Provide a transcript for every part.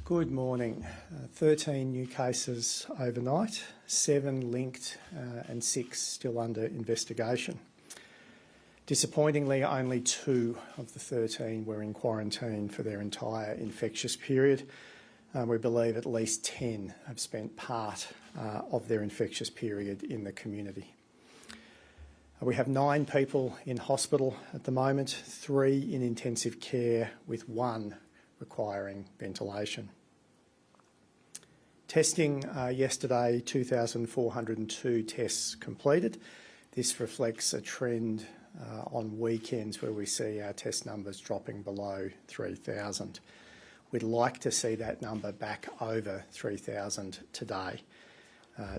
Good morning. 13 new cases overnight, 7 linked and 6 still under investigation. Disappointingly, only 2 of the 13 were in quarantine for their entire infectious period. We believe at least 10 have spent part of their infectious period in the community. We have 9 people in hospital at the moment, 3 in intensive care with 1 requiring ventilation. Testing yesterday, 2,402 tests completed. This reflects a trend on weekends where we see our test numbers dropping below 3,000. We'd like to see that number back over 3,000 today.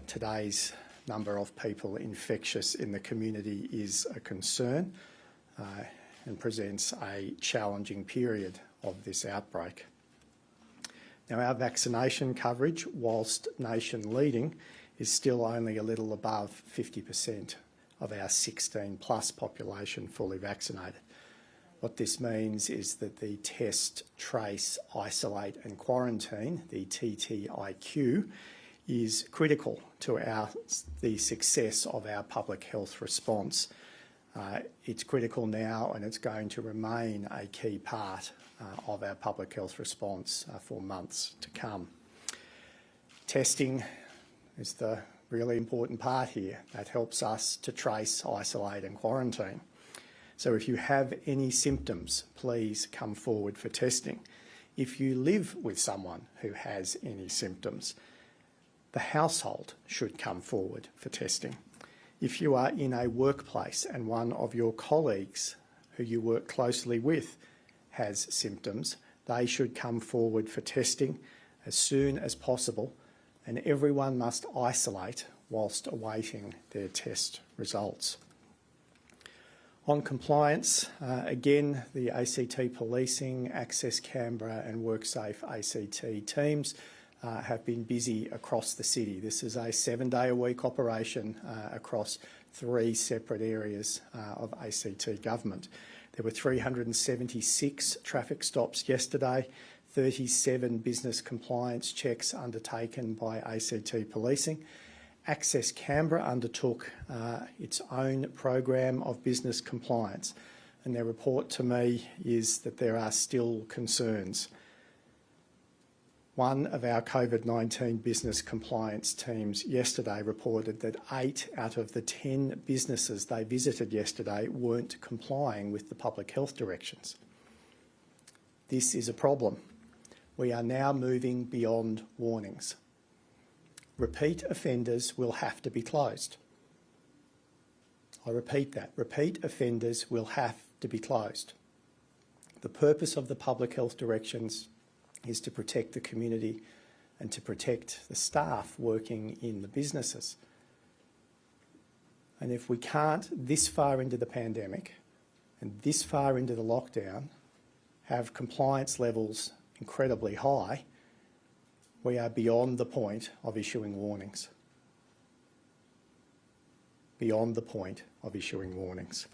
Today's number of people infectious in the community is a concern and presents a challenging period of this outbreak. Now, our vaccination coverage, whilst nation leading, is still only a little above 50% of our 16+ population fully vaccinated. What this means is that the test, trace, isolate and quarantine, the TTIQ, is critical to the success of our public health response. It's critical now and it's going to remain a key part of our public health response for months to come. Testing is the really important part here. That helps us to trace, isolate and quarantine. So if you have any symptoms, please come forward for testing. If you live with someone who has any symptoms, the household should come forward for testing. If you are in a workplace and one of your colleagues who you work closely with has symptoms, they should come forward for testing as soon as possible, and everyone must isolate whilst awaiting their test results. On compliance, again, the ACT Policing, Access Canberra and WorkSafe ACT teams have been busy across the city. This is a 7-day-a-week operation across 3 separate areas of ACT government. There were 376 traffic stops yesterday, 37 business compliance checks undertaken by ACT Policing. Access Canberra undertook its own program of business compliance, and their report to me is that there are still concerns. One of our COVID-19 business compliance teams yesterday reported that 8 out of the 10 businesses they visited yesterday weren't complying with the public health directions. This is a problem. We are now moving beyond warnings. Repeat offenders will have to be closed. I repeat that. Repeat offenders will have to be closed. The purpose of the public health directions is to protect the community and to protect the staff working in the businesses. And if we can't, this far into the pandemic and this far into the lockdown, have compliance levels incredibly high, we are beyond the point of issuing warnings. Beyond the point of issuing warnings.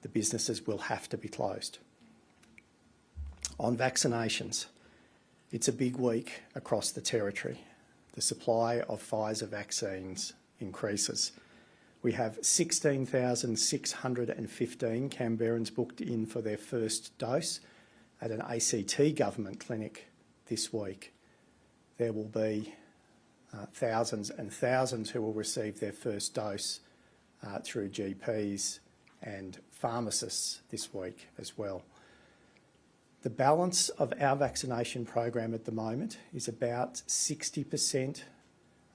The businesses will have to be closed. On vaccinations, it's a big week across the territory. The supply of Pfizer vaccines increases. We have 16,615 Canberrans booked in for their first dose at an ACT government clinic this week. There will be thousands and thousands who will receive their first dose through GPs and pharmacists this week as well. The balance of our vaccination program at the moment is about 60%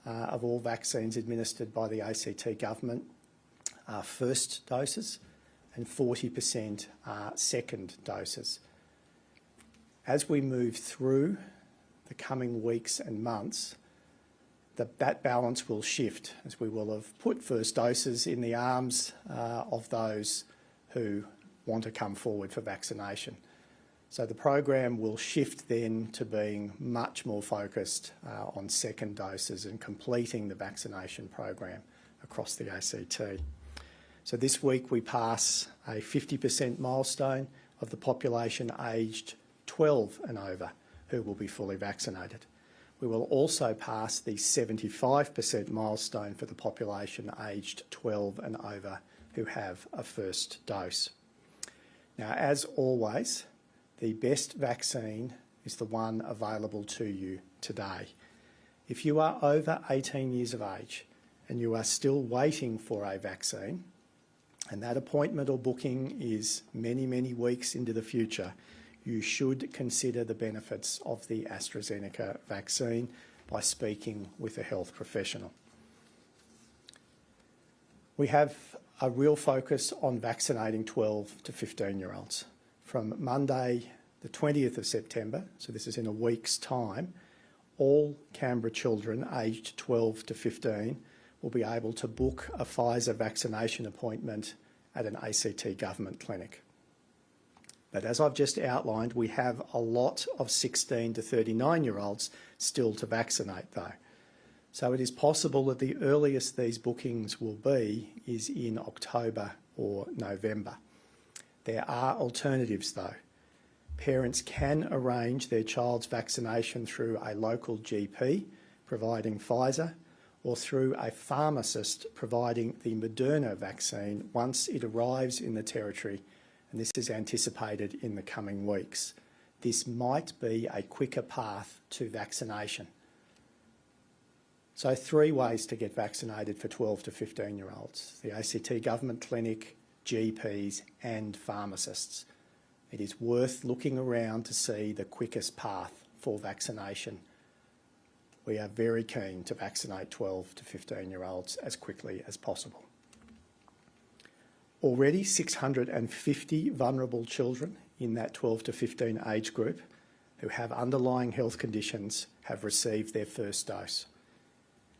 of all vaccines administered by the ACT government are first doses and 40% are second doses. As we move through the coming weeks and months, that balance will shift as we will have put first doses in the arms of those who want to come forward for vaccination. So the program will shift then to being much more focused on second doses and completing the vaccination program across the ACT. So this week we pass a 50% milestone of the population aged 12 and over who will be fully vaccinated. We will also pass the 75% milestone for the population aged 12 and over who have a first dose. Now, as always, the best vaccine is the one available to you today. If you are over 18 years of age and you are still waiting for a vaccine, and that appointment or booking is many, many weeks into the future, you should consider the benefits of the AstraZeneca vaccine by speaking with a health professional. We have a real focus on vaccinating 12 to 15-year-olds. From Monday, the 20th of September, so this is in a week's time, all Canberra children aged 12 to 15 will be able to book a Pfizer vaccination appointment at an ACT government clinic. But as I've just outlined, we have a lot of 16 to 39-year-olds still to vaccinate though. So it is possible that the earliest these bookings will be is in October or November. There are alternatives though. Parents can arrange their child's vaccination through a local GP providing Pfizer, or through a pharmacist providing the Moderna vaccine once it arrives in the Territory, and this is anticipated in the coming weeks. This might be a quicker path to vaccination. So 3 ways to get vaccinated for 12 to 15-year-olds: the ACT government clinic, GPs and pharmacists. It is worth looking around to see the quickest path for vaccination. We are very keen to vaccinate 12 to 15-year-olds as quickly as possible. Already 650 vulnerable children in that 12 to 15 age group who have underlying health conditions have received their first dose.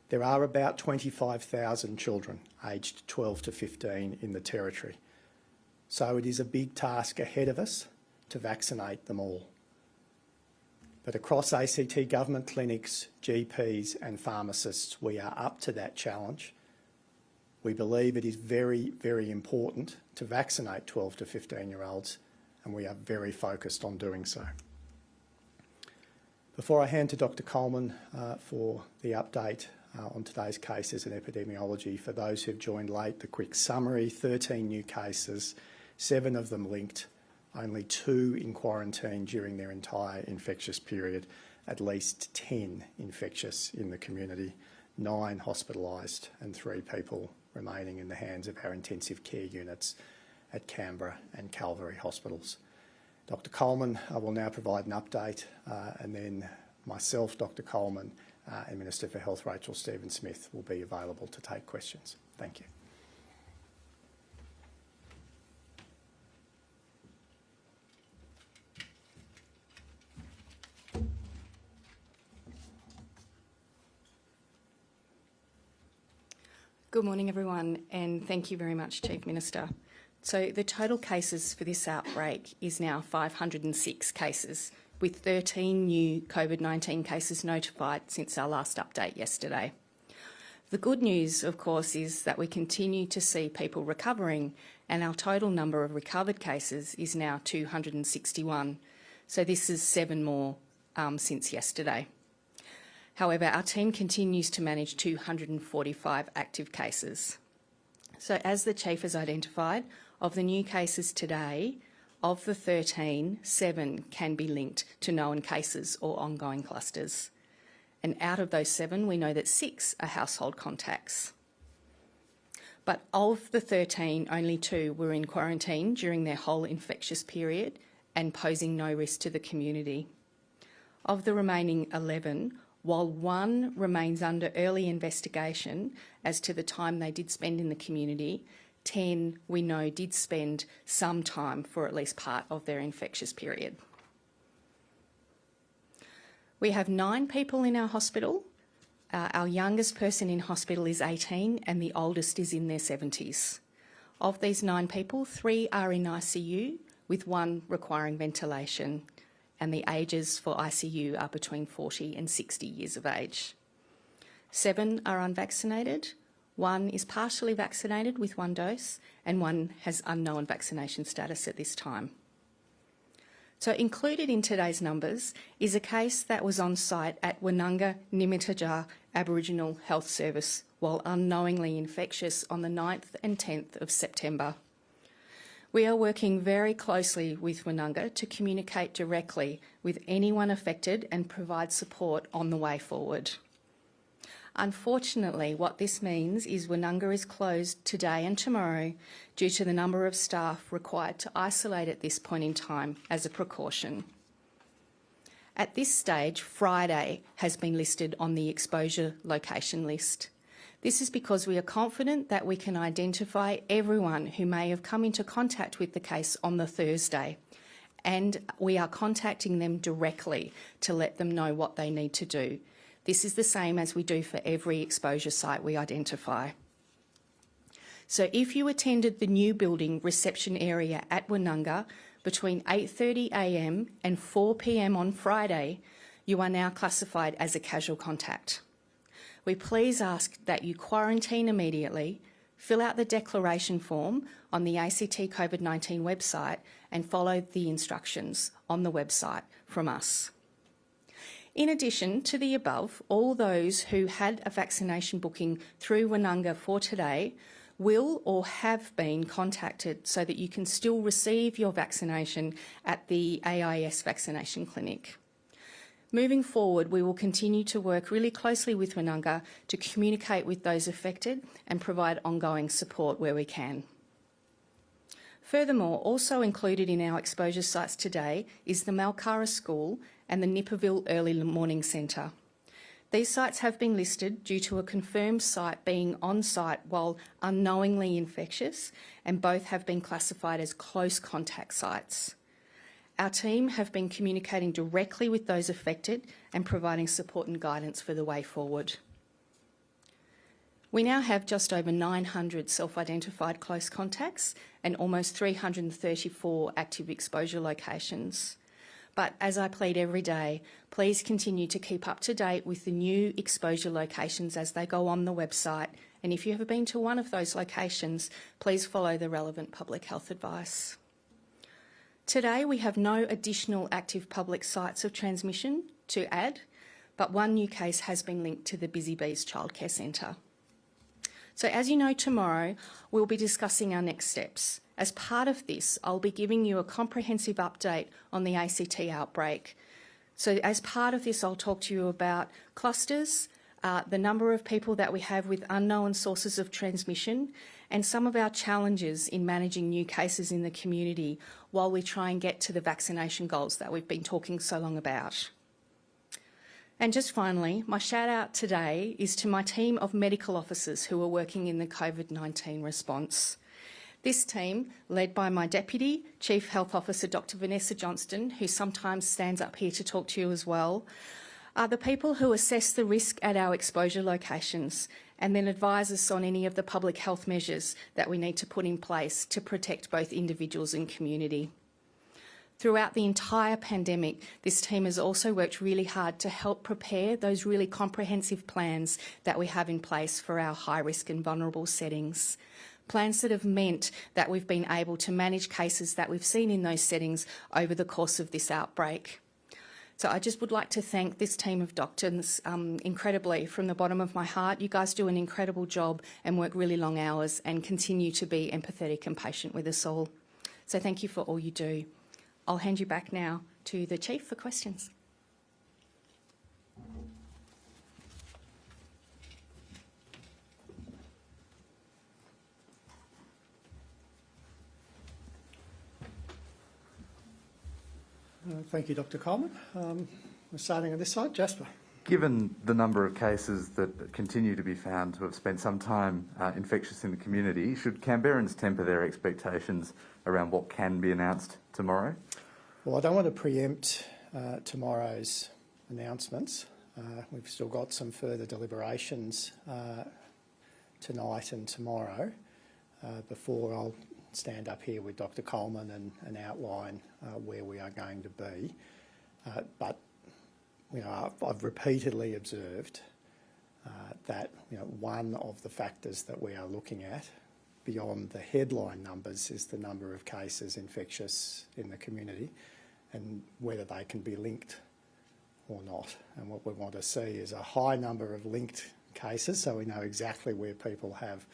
There are about 25,000 children aged 12 to 15 in the Territory, so it is a big task ahead of us to vaccinate them all. But across ACT government clinics, GPs and pharmacists, we are up to that challenge. We believe it is very, very important to vaccinate 12 to 15-year-olds, and we are very focused on doing so. Before I hand to Dr. Coleman for the update on today's cases and epidemiology, for those who've joined late, the quick summary: 13 new cases, 7 of them linked, only 2 in quarantine during their entire infectious period, at least 10 infectious in the community, 9 hospitalised and 3 people remaining in the hands of our intensive care units at Canberra and Calvary hospitals. Dr. Coleman will now provide an update, and then myself, Dr. Coleman, and Minister for Health Rachel Stephen-Smith will be available to take questions. Thank you. Good morning, everyone, and thank you very much, Chief Minister. So the total cases for this outbreak is now 506 cases, with 13 new COVID-19 cases notified since our last update yesterday. The good news, of course, is that we continue to see people recovering, and our total number of recovered cases is now 261. So this is 7 more since yesterday. However, our team continues to manage 245 active cases. So as the Chief has identified, of the new cases today, of the 13, 7 can be linked to known cases or ongoing clusters. And out of those 7, we know that 6 are household contacts. But of the 13, only 2 were in quarantine during their whole infectious period and posing no risk to the community. Of the remaining 11, while 1 remains under early investigation as to the time they did spend in the community, 10 we know did spend some time for at least part of their infectious period. We have 9 people in our hospital. Our youngest person in hospital is 18 and the oldest is in their 70s. Of these 9 people, 3 are in ICU, with 1 requiring ventilation, and the ages for ICU are between 40 and 60 years of age. 7 are unvaccinated, 1 is partially vaccinated with 1 dose, and 1 has unknown vaccination status at this time. So included in today's numbers is a case that was on site at Woonunga Nimitaja Aboriginal Health Service while unknowingly infectious on the 9th and 10th of September. We are working very closely with Woonunga to communicate directly with anyone affected and provide support on the way forward. Unfortunately, what this means is Woonunga is closed today and tomorrow due to the number of staff required to isolate at this point in time as a precaution. At this stage, Friday has been listed on the exposure location list. This is because we are confident that we can identify everyone who may have come into contact with the case on the Thursday, and we are contacting them directly to let them know what they need to do. This is the same as we do for every exposure site we identify. So if you attended the new building reception area at Woonunga between 8:30 a.m. and 4 p.m. on Friday, you are now classified as a casual contact. We please ask that you quarantine immediately, fill out the declaration form on the ACT COVID-19 website and follow the instructions on the website from us. In addition to the above, all those who had a vaccination booking through Woonunga for today will or have been contacted so that you can still receive your vaccination at the AIS vaccination clinic. Moving forward, we will continue to work really closely with Woonunga to communicate with those affected and provide ongoing support where we can. Furthermore, also included in our exposure sites today is the Malkara School and the Nipperville Early Morning Centre. These sites have been listed due to a confirmed site being on site while unknowingly infectious, and both have been classified as close contact sites. Our team have been communicating directly with those affected and providing support and guidance for the way forward. We now have just over 900 self-identified close contacts and almost 334 active exposure locations. But as I plead every day, please continue to keep up to date with the new exposure locations as they go on the website. And if you have been to one of those locations, please follow the relevant public health advice. Today, we have no additional active public sites of transmission to add, but one new case has been linked to the Busy Bees Childcare Centre. So as you know, tomorrow we'll be discussing our next steps. As part of this, I'll be giving you a comprehensive update on the ACT outbreak. So as part of this, I'll talk to you about clusters, the number of people that we have with unknown sources of transmission, and some of our challenges in managing new cases in the community while we try and get to the vaccination goals that we've been talking so long about. And just finally, my shout out today is to my team of medical officers who are working in the COVID-19 response. This team, led by my Deputy Chief Health Officer, Dr. Vanessa Johnston, who sometimes stands up here to talk to you as well, are the people who assess the risk at our exposure locations and then advise us on any of the public health measures that we need to put in place to protect both individuals and community. Throughout the entire pandemic, this team has also worked really hard to help prepare those really comprehensive plans that we have in place for our high-risk and vulnerable settings. Plans that have meant that we've been able to manage cases that we've seen in those settings over the course of this outbreak. So I just would like to thank this team of doctors incredibly from the bottom of my heart. You guys do an incredible job and work really long hours and continue to be empathetic and patient with us all. So thank you for all you do. I'll hand you back now to the Chief for questions. Thank you, Dr. Coleman. We're starting on this side. Jasper. Given the number of cases that continue to be found to have spent some time infectious in the community, should Canberrans temper their expectations around what can be announced tomorrow? Well, I don't want to preempt tomorrow's announcements. We've still got some further deliberations tonight and tomorrow before I'll stand up here with Dr. Coleman and outline where we are going to be. But you know, I've repeatedly observed that one of the factors that we are looking at beyond the headline numbers is the number of cases infectious in the community, and whether they can be linked or not. And what we want to see is a high number of linked cases, so we know exactly where people have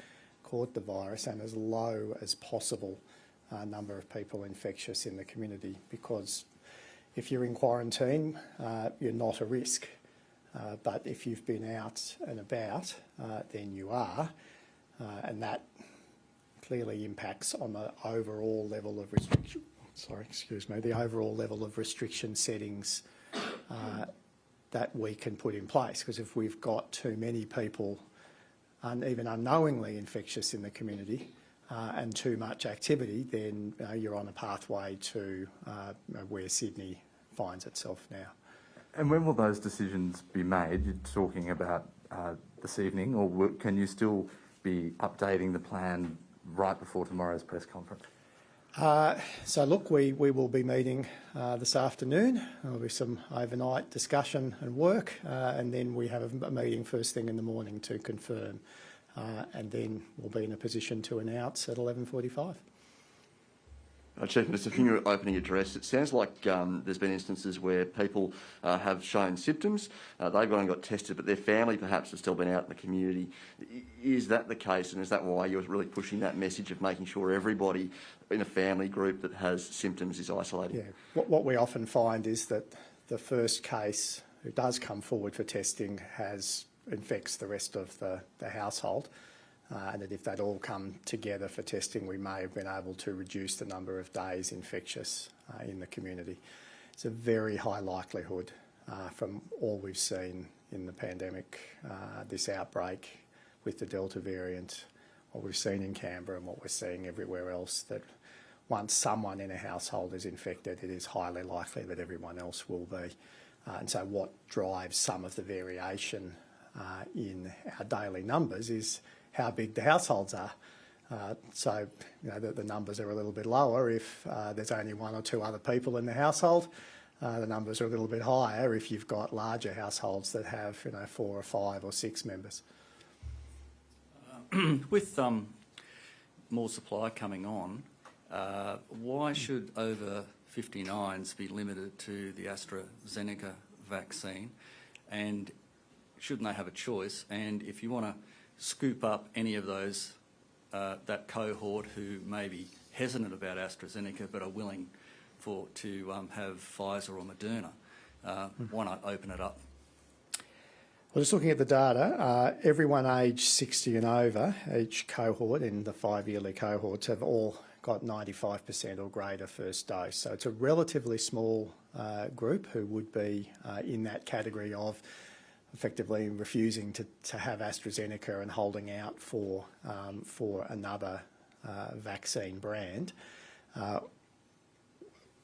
caught the virus, and as low as possible number of people infectious in the community, because if you're in quarantine, you're not a risk. But if you've been out and about, then you are, and that clearly impacts on the overall level of restriction. The overall level of restriction settings that we can put in place. Because if we've got too many people, even unknowingly infectious in the community, and too much activity, then you're on a pathway to where Sydney finds itself now. And when will those decisions be made? You're talking about this evening, or can you still be updating the plan right before tomorrow's press conference? So look, we will be meeting this afternoon. There'll be some overnight discussion and work, and then we have a meeting first thing in the morning to confirm, and then we'll be in a position to announce at 11:45. Chief Minister, from your opening address, it sounds like there's been instances where people have shown symptoms, they've gone and got tested, but their family perhaps has still been out in the community. Is that the case, and is that why you're really pushing that message of making sure everybody in a family group that has symptoms is isolated? Yeah, what we often find is that the first case who does come forward for testing infects the rest of the household. And that if they'd all come together for testing, we may have been able to reduce the number of days infectious in the community. It's a very high likelihood from all we've seen in the pandemic, this outbreak with the Delta variant, what we've seen in Canberra and what we're seeing everywhere else, that once someone in a household is infected, it is highly likely that everyone else will be. And so what drives some of the variation in our daily numbers is how big the households are. So the numbers are a little bit lower if there's only one or two other people in the household. The numbers are a little bit higher if you've got larger households that have 4 or 5 or 6 members. With more supply coming on, why should over 59s be limited to the AstraZeneca vaccine? And shouldn't they have a choice? And if you want to scoop up any of those, that cohort who may be hesitant about AstraZeneca but are willing to have Pfizer or Moderna, why not open it up? Well, just looking at the data, everyone aged 60 and over, each cohort in the 5-yearly cohorts have all got 95% or greater first dose. So it's a relatively small group who would be in that category of effectively refusing to have AstraZeneca and holding out for another vaccine brand.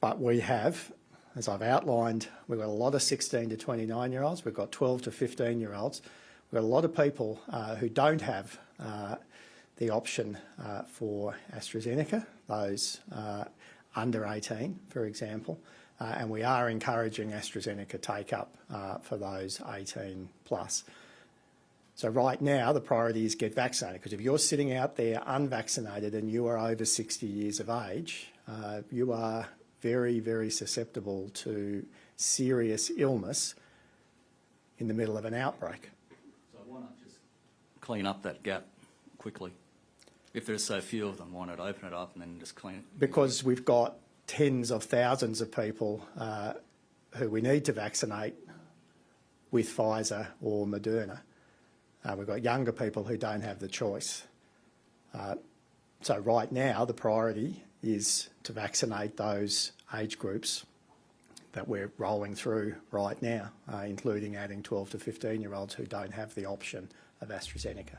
But we have, as I've outlined, we've got a lot of 16 to 29-year-olds, we've got 12 to 15-year-olds, we've got a lot of people who don't have the option for AstraZeneca, those under 18, for example. And we are encouraging AstraZeneca take-up for those 18 plus. So right now, the priority is get vaccinated, because if you're sitting out there unvaccinated and you are over 60 years of age, you are very, very susceptible to serious illness in the middle of an outbreak. So why not just clean up that gap quickly? If there's so few of them, why not open it up and then just clean it? Because we've got tens of thousands of people who we need to vaccinate with Pfizer or Moderna. We've got younger people who don't have the choice. So right now, the priority is to vaccinate those age groups that we're rolling through right now, including adding 12 to 15-year-olds who don't have the option of AstraZeneca.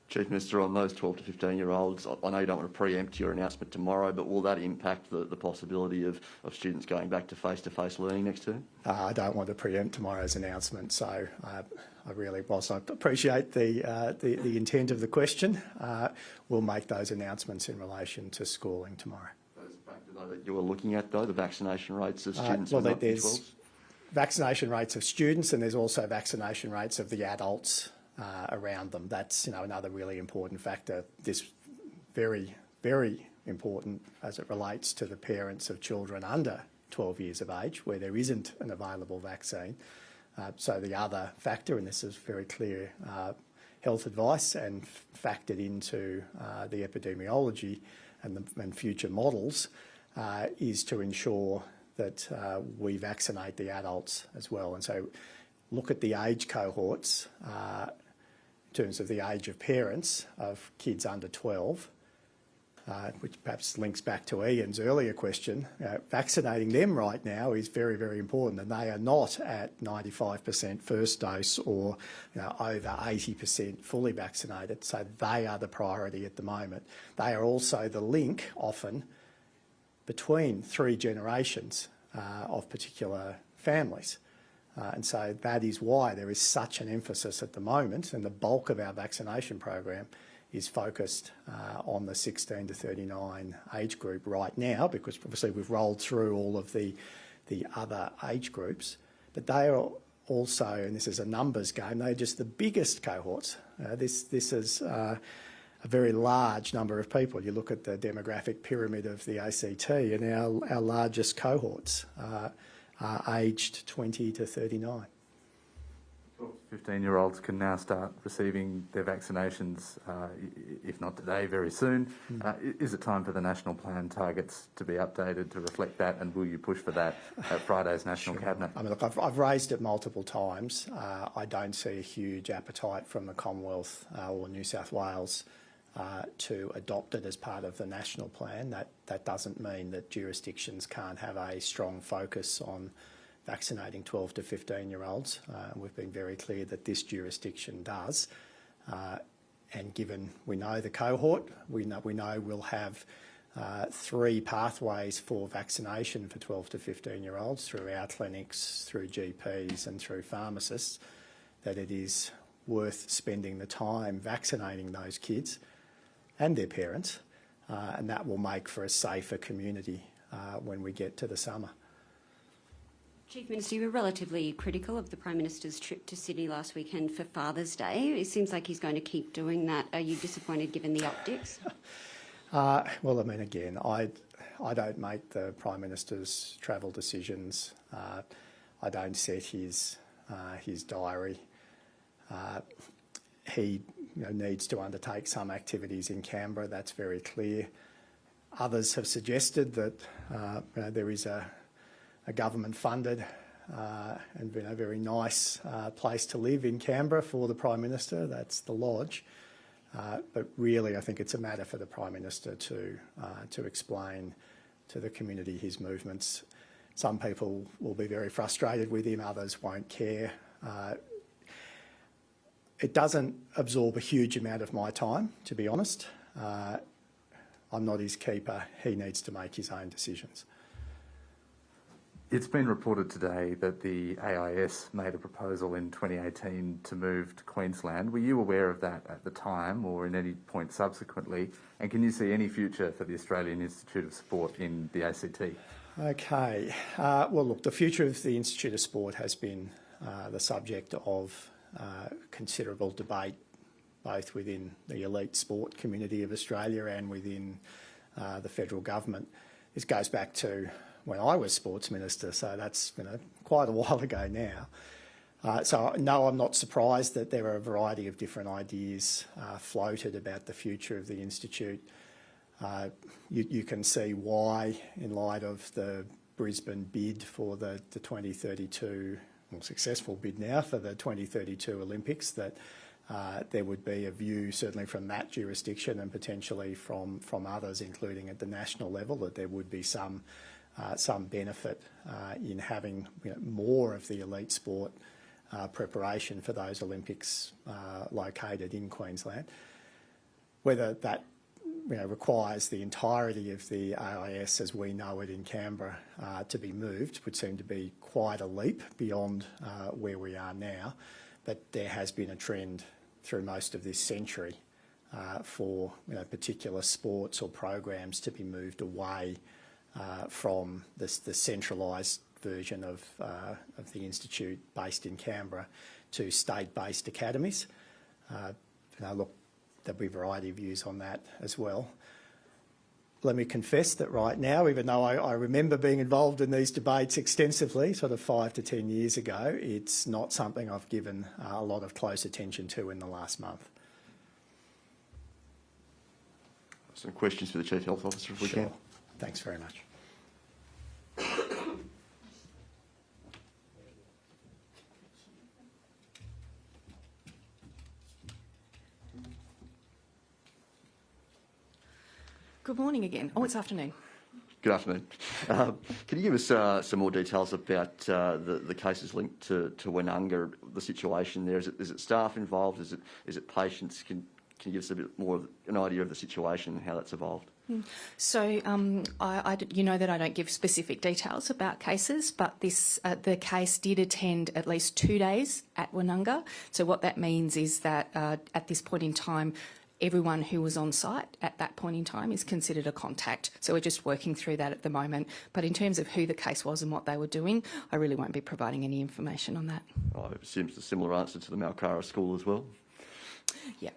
Chief Minister, on those 12 to 15-year-olds, I know you don't want to preempt your announcement tomorrow, but will that impact the possibility of students going back to face-to-face learning next term? I don't want to preempt tomorrow's announcement, so I really, whilst I appreciate the intent of the question, we'll make those announcements in relation to schooling tomorrow. Those factors that you were looking at, though, the vaccination rates of students? Well, there's vaccination rates of students, and there's also vaccination rates of the adults around them. That's another really important factor. This very, very important as it relates to the parents of children under 12 years of age, where there isn't an available vaccine. So the other factor, and this is very clear health advice and factored into the epidemiology and future models, is to ensure that we vaccinate the adults as well. And so look at the age cohorts in terms of the age of parents of kids under 12, which perhaps links back to Ian's earlier question. Vaccinating them right now is very, very important, and they are not at 95% first dose or over 80% fully vaccinated, so they are the priority at the moment. They are also the link often between 3 generations of particular families. And so that is why there is such an emphasis at the moment, and the bulk of our vaccination program is focused on the 16 to 39 age group right now, because obviously we've rolled through all of the other age groups. But they are also, and this is a numbers game, they're just the biggest cohorts. This is a very large number of people. You look at the demographic pyramid of the ACT, and our largest cohorts are aged 20 to 39. 15-year-olds can now start receiving their vaccinations, if not today, very soon. Is it time for the national plan targets to be updated to reflect that, and will you push for that at Friday's National Cabinet? I mean, look, I've raised it multiple times. I don't see a huge appetite from the Commonwealth or New South Wales to adopt it as part of the national plan. That doesn't mean that jurisdictions can't have a strong focus on vaccinating 12 to 15-year-olds. We've been very clear that this jurisdiction does. And given we know the cohort, we know we'll have 3 pathways for vaccination for 12 to 15-year-olds through our clinics, through GPs and through pharmacists, that it is worth spending the time vaccinating those kids and their parents, and that will make for a safer community when we get to the summer. Chief Minister, you were relatively critical of the Prime Minister's trip to Sydney last weekend for Father's Day. It seems like he's going to keep doing that. Are you disappointed given the optics? Well, I mean, again, I don't make the Prime Minister's travel decisions. I don't set his diary. He needs to undertake some activities in Canberra, that's very clear. Others have suggested that there is a government-funded and very nice place to live in Canberra for the Prime Minister. That's the Lodge. But really, I think it's a matter for the Prime Minister to explain to the community his movements. Some people will be very frustrated with him, others won't care. It doesn't absorb a huge amount of my time, to be honest. I'm not his keeper. He needs to make his own decisions. It's been reported today that the AIS made a proposal in 2018 to move to Queensland. Were you aware of that at the time or in any point subsequently? And can you see any future for the Australian Institute of Sport in the ACT? Okay. Well, look, the future of the Institute of Sport has been the subject of considerable debate, both within the elite sport community of Australia and within the federal government. This goes back to when I was Sports Minister, so that's quite a while ago now. So no, I'm not surprised that there are a variety of different ideas floated about the future of the Institute. You can see why, in light of the Brisbane bid for the 2032, well, successful bid now for the 2032 Olympics, that there would be a view, certainly from that jurisdiction and potentially from others, including at the national level, that there would be some benefit in having more of the elite sport preparation for those Olympics located in Queensland. Whether that requires the entirety of the AIS as we know it in Canberra to be moved would seem to be quite a leap beyond where we are now. But there has been a trend through most of this century for particular sports or programs to be moved away from the centralised version of the Institute based in Canberra to state-based academies. Look, there'll be a variety of views on that as well. let me confess that right now, even though I remember being involved in these debates extensively, sort of 5 to 10 years ago, it's not something I've given a lot of close attention to in the last month. Some questions for the Chief Health Officer, if we can. Thanks very much. Good morning again. Oh, it's afternoon. Good afternoon. Can you give us some more details about the cases linked to Woononga, the situation there? Is it staff involved? Is it patients? Can you give us a bit more of an idea of the situation and how that's evolved? So, you know that I don't give specific details about cases, but the case did attend at least 2 days at Woononga. So what that means is that at this point in time, everyone who was on site at that point in time is considered a contact. So we're just working through that at the moment. But in terms of who the case was and what they were doing, I really won't be providing any information on that. I assume it's a similar answer to the Malcara school as well. Yeah.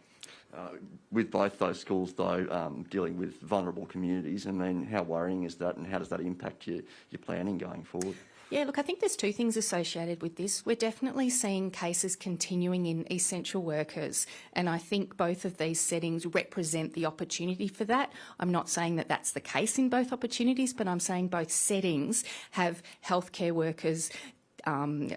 With both those schools, though, dealing with vulnerable communities, I mean, how worrying is that and how does that impact your planning going forward? Yeah, look, I think there's two things associated with this. We're definitely seeing cases continuing in essential workers, and I think both of these settings represent the opportunity for that. I'm not saying that that's the case in both opportunities, but I'm saying both settings have healthcare workers,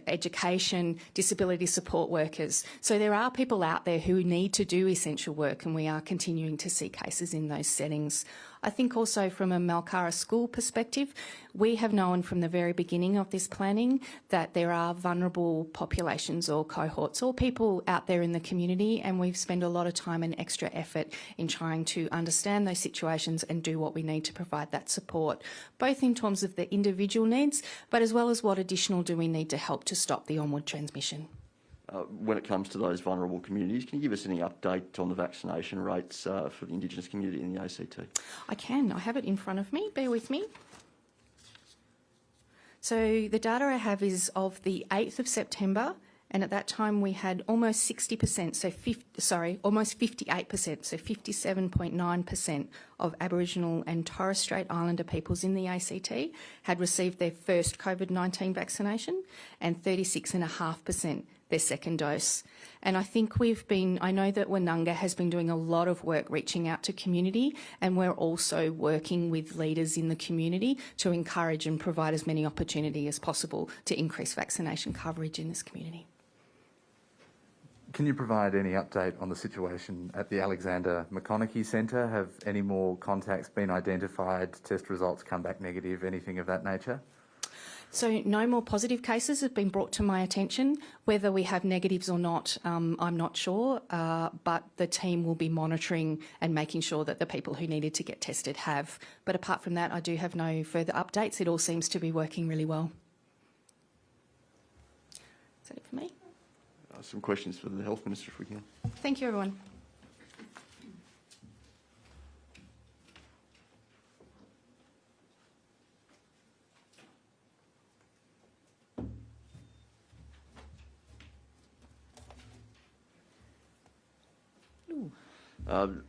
education, disability support workers. So there are people out there who need to do essential work, and we are continuing to see cases in those settings. I think also from a Malcara school perspective, we have known from the very beginning of this planning that there are vulnerable populations or cohorts or people out there in the community, and we've spent a lot of time and extra effort in trying to understand those situations and do what we need to provide that support, both in terms of the individual needs, but as well as what additional do we need to help to stop the onward transmission. When it comes to those vulnerable communities, can you give us any update on the vaccination rates for the Indigenous community in the ACT? I can. I have it in front of me. Bear with me. So the data I have is of the 8th of September, and at that time we had almost 60%, almost 58%, so 57.9% of Aboriginal and Torres Strait Islander peoples in the ACT had received their first COVID-19 vaccination, and 36.5% their second dose. And I think I know that Woononga has been doing a lot of work reaching out to community, and we're also working with leaders in the community to encourage and provide as many opportunity as possible to increase vaccination coverage in this community. Can you provide any update on the situation at the Alexander McConaughey Centre? Have any more contacts been identified, test results come back negative, anything of that nature? So no more positive cases have been brought to my attention. Whether we have negatives or not, I'm not sure, but the team will be monitoring and making sure that the people who needed to get tested have. But apart from that, I do have no further updates. It all seems to be working really well. Is that it for me? Some questions for the Health Minister, if we can. Thank you, everyone.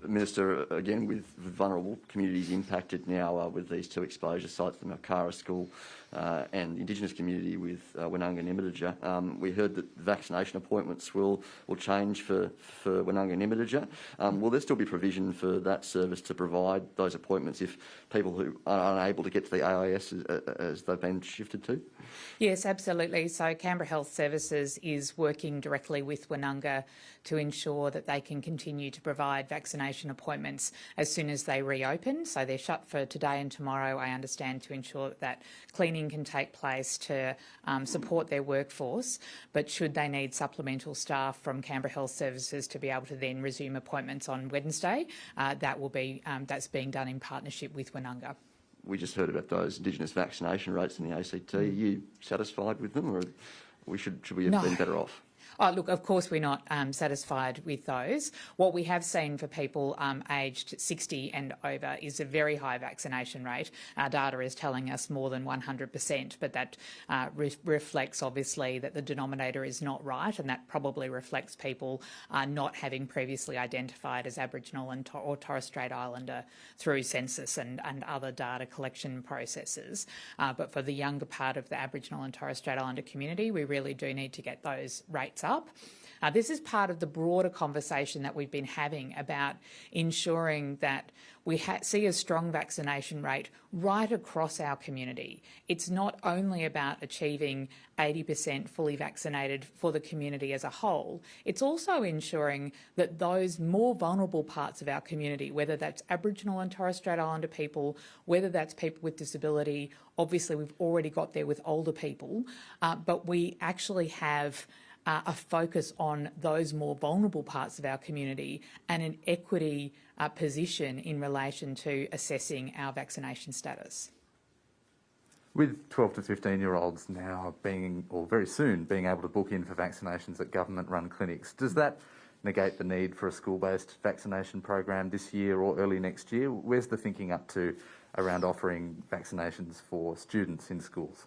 Minister, again, with vulnerable communities impacted now with these two exposure sites, the Malcara School and the Indigenous community with Woononga and Imadaja, we heard that vaccination appointments will change for Woononga and Imadaja. Will there still be provision for that service to provide those appointments if people who are unable to get to the AIS as they've been shifted to? Yes, absolutely. So Canberra Health Services is working directly with Woononga to ensure that they can continue to provide vaccination appointments as soon as they reopen. So they're shut for today and tomorrow, I understand, to ensure that cleaning can take place to support their workforce. But should they need supplemental staff from Canberra Health Services to be able to then resume appointments on Wednesday, that's being done in partnership with Woononga. We just heard about those Indigenous vaccination rates in the ACT. Are you satisfied with them, or should we have been better off? Oh, look, of course we're not satisfied with those. What we have seen for people aged 60 and over is a very high vaccination rate. Our data is telling us more than 100%, but that reflects obviously that the denominator is not right, and that probably reflects people not having previously identified as Aboriginal or Torres Strait Islander through census and other data collection processes. But for the younger part of the Aboriginal and Torres Strait Islander community, we really do need to get those rates up. This is part of the broader conversation that we've been having about ensuring that we see a strong vaccination rate right across our community. It's not only about achieving 80% fully vaccinated for the community as a whole, it's also ensuring that those more vulnerable parts of our community, whether that's Aboriginal and Torres Strait Islander people, whether that's people with disability, obviously we've already got there with older people, but we actually have a focus on those more vulnerable parts of our community and an equity position in relation to assessing our vaccination status. With 12 to 15-year-olds now being, or very soon, being able to book in for vaccinations at government-run clinics, does that negate the need for a school-based vaccination program this year or early next year? Where's the thinking up to around offering vaccinations for students in schools?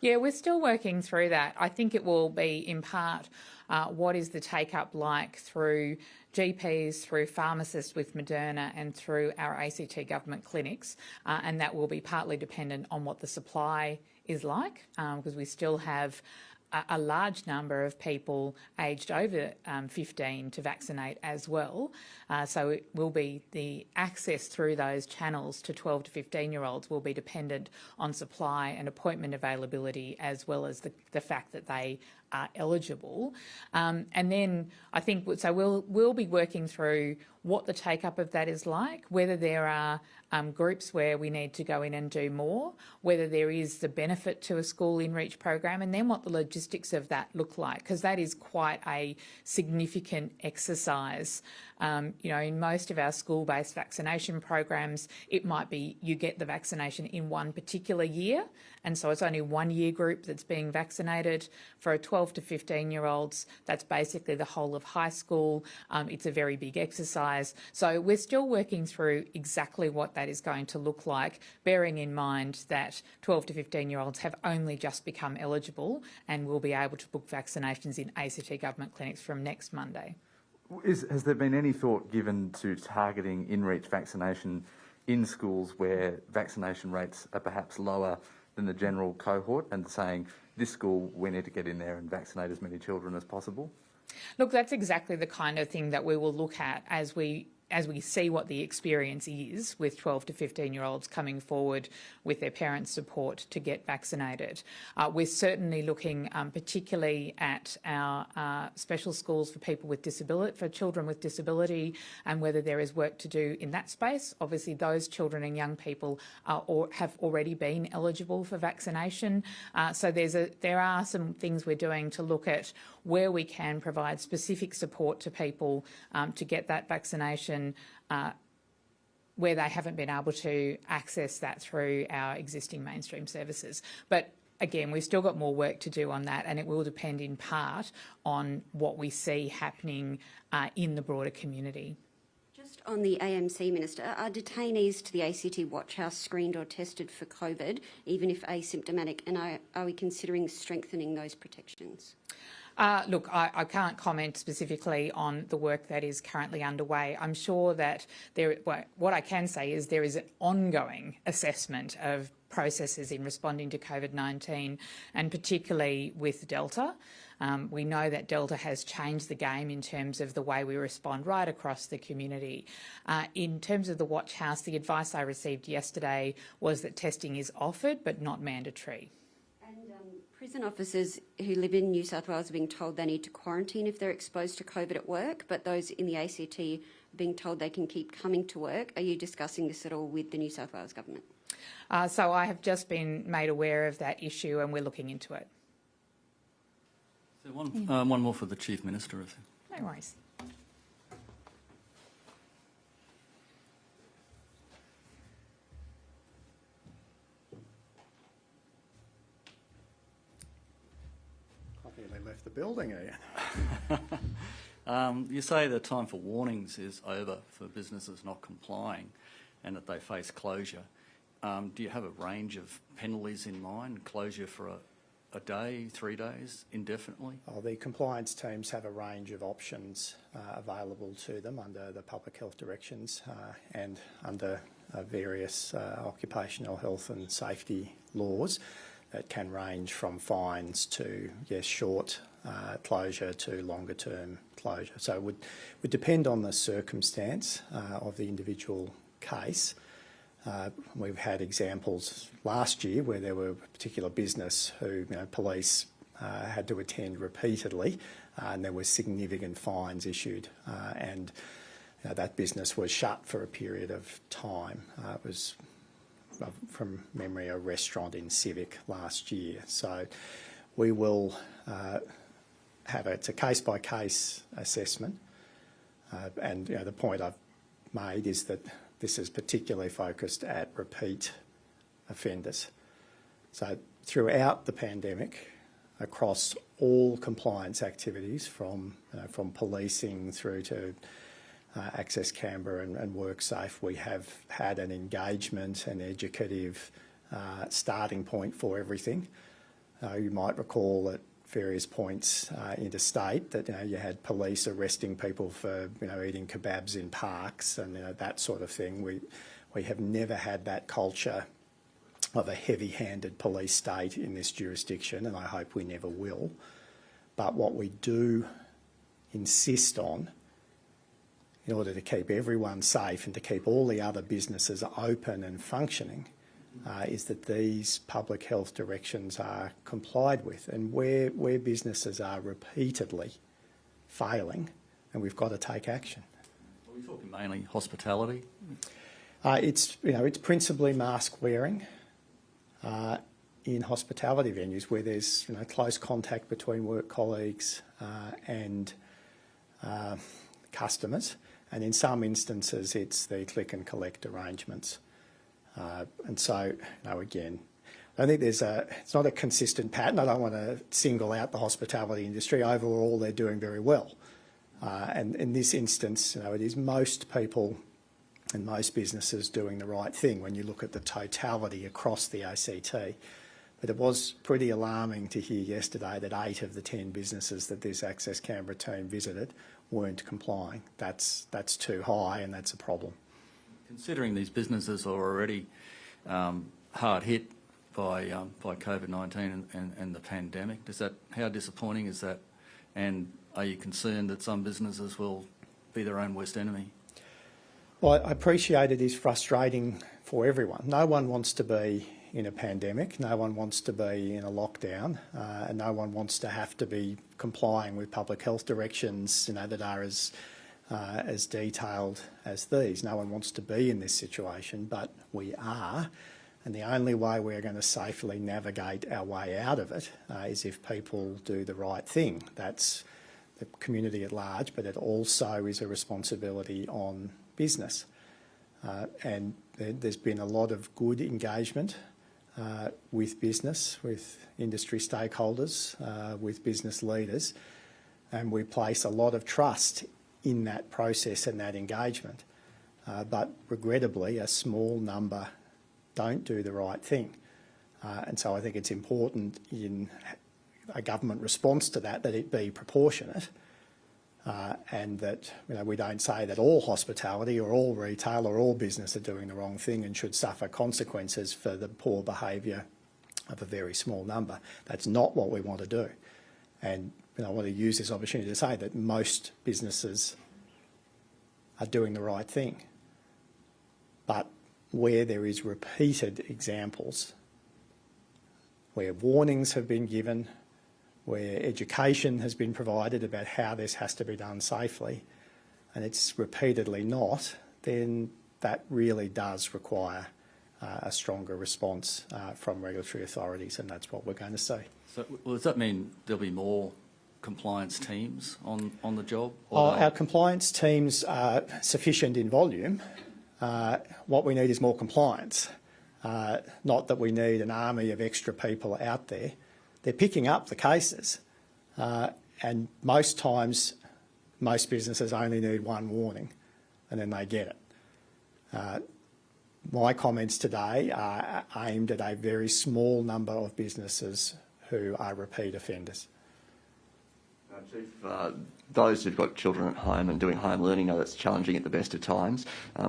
Yeah, we're still working through that. I think it will be in part what is the take-up like through GPs, through pharmacists with Moderna and through our ACT government clinics, and that will be partly dependent on what the supply is like, because we still have a large number of people aged over 15 to vaccinate as well. So it will be the access through those channels to 12 to 15-year-olds will be dependent on supply and appointment availability, as well as the fact that they are eligible. And then I think, so we'll be working through what the take-up of that is like, whether there are groups where we need to go in and do more, whether there is the benefit to a school in-reach program, and then what the logistics of that look like, because that is quite a significant exercise. You know, in most of our school-based vaccination programs, it might be you get the vaccination in one particular year, and so it's only one year group that's being vaccinated. For a 12 to 15-year-olds, that's basically the whole of high school. It's a very big exercise. So we're still working through exactly what that is going to look like, bearing in mind that 12 to 15-year-olds have only just become eligible and will be able to book vaccinations in ACT government clinics from next Monday. Has there been any thought given to targeting in-reach vaccination in schools where vaccination rates are perhaps lower than the general cohort, and saying, this school, we need to get in there and vaccinate as many children as possible? Look, that's exactly the kind of thing that we will look at as we see what the experience is with 12 to 15-year-olds coming forward with their parents' support to get vaccinated. We're certainly looking particularly at our special schools for people with disability, for children with disability, and whether there is work to do in that space. Obviously, those children and young people have already been eligible for vaccination. So there are some things we're doing to look at where we can provide specific support to people to get that vaccination where they haven't been able to access that through our existing mainstream services. But again, we've still got more work to do on that, and it will depend in part on what we see happening in the broader community. Just on the AMC, Minister, are detainees to the ACT Watch House screened or tested for COVID, even if asymptomatic, and are we considering strengthening those protections? Look, I can't comment specifically on the work that is currently underway. I'm sure that what I can say is there is an ongoing assessment of processes in responding to COVID-19, and particularly with Delta. We know that Delta has changed the game in terms of the way we respond right across the community. In terms of the Watch House, the advice I received yesterday was that testing is offered but not mandatory. Prison officers who live in New South Wales are being told they need to quarantine if they're exposed to COVID at work, but those in the ACT are being told they can keep coming to work. Are you discussing this at all with the New South Wales government? So I have just been made aware of that issue, and we're looking into it. So one more for the Chief Minister. No worries. left the building, Ian. You say the time for warnings is over for businesses not complying and that they face closure. Do you have a range of penalties in mind? Closure for a day, 3 days, indefinitely? Oh, the compliance teams have a range of options available to them under the public health directions and under various occupational health and safety laws that can range from fines to, yes, short closure to longer term closure. So it would depend on the circumstance of the individual case. We've had examples last year where there were a particular business who, police had to attend repeatedly, and there were significant fines issued, and that business was shut for a period of time. It was, from memory, a restaurant in Civic last year. So we will it's a case-by-case assessment, and the point I've made is that this is particularly focused at repeat offenders. So throughout the pandemic, across all compliance activities, from policing through to Access Canberra and WorkSafe, we have had an engagement and educative starting point for everything. You might recall at various points interstate that you had police arresting people for eating kebabs in parks and that sort of thing. We have never had that culture of a heavy-handed police state in this jurisdiction, and I hope we never will. But what we do insist on, in order to keep everyone safe and to keep all the other businesses open and functioning, is that these public health directions are complied with. And where businesses are repeatedly failing, and we've got to take action. Are we talking mainly hospitality? It's principally mask wearing in hospitality venues where there's close contact between work colleagues and customers, and in some instances it's the click and collect arrangements. And so, again, I think it's not a consistent pattern. I don't want to single out the hospitality industry. Overall, they're doing very well. And in this instance, it is most people and most businesses doing the right thing when you look at the totality across the ACT. But it was pretty alarming to hear yesterday that 8 of the 10 businesses that this Access Canberra team visited weren't complying. That's too high, and that's a problem. Considering these businesses are already hard hit by COVID-19 and the pandemic, how disappointing is that? And are you concerned that some businesses will be their own worst enemy? Well, I appreciate it is frustrating for everyone. No one wants to be in a pandemic, no one wants to be in a lockdown, and no one wants to have to be complying with public health directions that are as detailed as these. No one wants to be in this situation, but we are, and the only way we're going to safely navigate our way out of it is if people do the right thing. That's the community at large, but it also is a responsibility on business. And there's been a lot of good engagement with business, with industry stakeholders, with business leaders, and we place a lot of trust in that process and that engagement. But regrettably, a small number don't do the right thing. And so I think it's important in a government response to that it be proportionate, and that we don't say that all hospitality or all retail or all business are doing the wrong thing and should suffer consequences for the poor behaviour of a very small number. That's not what we want to do. And I want to use this opportunity to say that most businesses are doing the right thing. But where there is repeated examples, where warnings have been given, where education has been provided about how this has to be done safely, and it's repeatedly not, then that really does require a stronger response from regulatory authorities, and that's what we're going to see. So, well, does that mean there'll be more compliance teams on the job? Our compliance teams are sufficient in volume. What we need is more compliance, not that we need an army of extra people out there. They're picking up the cases, And most times, most businesses only need one warning and then they get it. My comments today are aimed at a very small number of businesses who are repeat offenders. Chief, those who've got children at home and doing home learning know that's challenging at the best of times.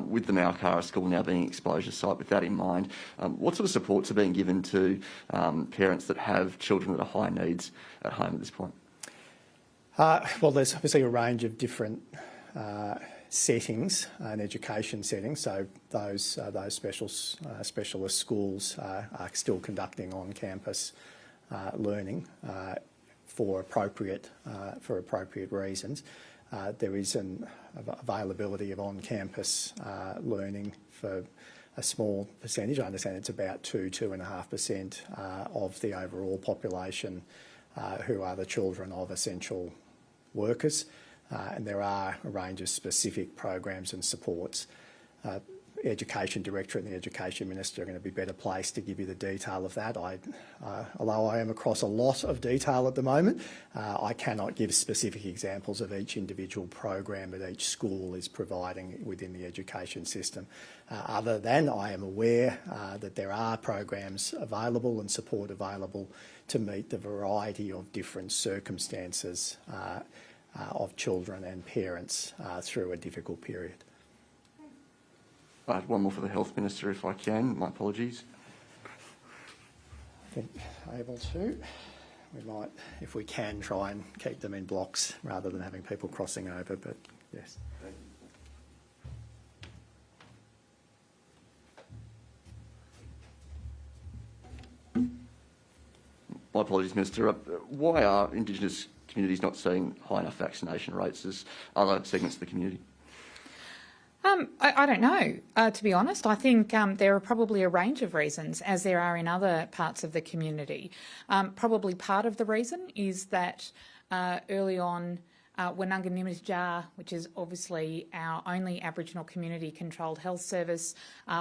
With the Malcara school now being an exposure site, with that in mind, what sort of supports are being given to parents that have children that are high needs at home at this point? Well, there's obviously a range of different settings and education settings. So those specialist schools are still conducting on-campus learning for appropriate reasons. There is an availability of on-campus learning for a small percentage. I understand it's about 2.5% of the overall population who are the children of essential workers, and there are a range of specific programs and supports. Education Director and the Education Minister are going to be better placed to give you the detail of that. Although I am across a lot of detail at the moment, I cannot give specific examples of each individual program that each school is providing within the education system, other than I am aware that there are programs available and support available to meet the variety of different circumstances of children and parents through a difficult period. One more for the Health Minister, if I can. My apologies. I think able to. We might, if we can, try and keep them in blocks rather than having people crossing over, but yes. My apologies, Minister. Why are Indigenous communities not seeing high enough vaccination rates as other segments of the community? I don't know, to be honest. I think there are probably a range of reasons, as there are in other parts of the community. Probably part of the reason is that early on, Woonunga Nimijjar, which is obviously our only Aboriginal community-controlled health service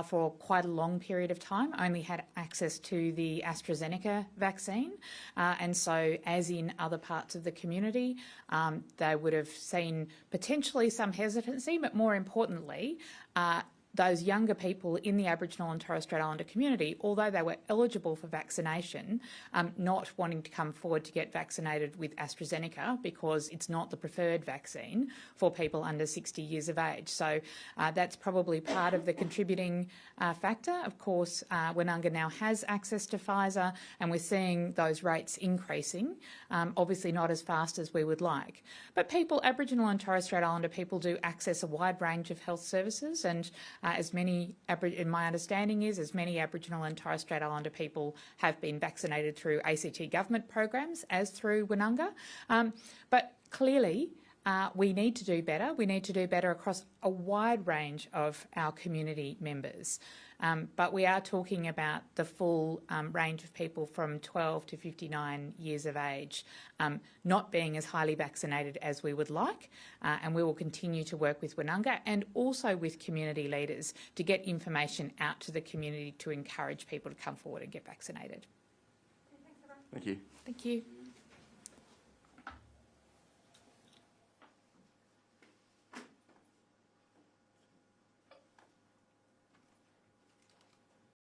for quite a long period of time, only had access to the AstraZeneca vaccine. And so, as in other parts of the community, they would have seen potentially some hesitancy, but more importantly, those younger people in the Aboriginal and Torres Strait Islander community, although they were eligible for vaccination, not wanting to come forward to get vaccinated with AstraZeneca because it's not the preferred vaccine for people under 60 years of age. So that's probably part of the contributing factor. Of course, Woonunga now has access to Pfizer and we're seeing those rates increasing, obviously not as fast as we would like. But people, Aboriginal and Torres Strait Islander people, do access a wide range of health services, and in my understanding is, as many Aboriginal and Torres Strait Islander people have been vaccinated through ACT government programs as through Woonunga. But clearly, we need to do better. We need to do better across a wide range of our community members. But we are talking about the full range of people from 12 to 59 years of age not being as highly vaccinated as we would like, and we will continue to work with Woonunga and also with community leaders to get information out to the community to encourage people to come forward and get vaccinated. Thank you. Thank you.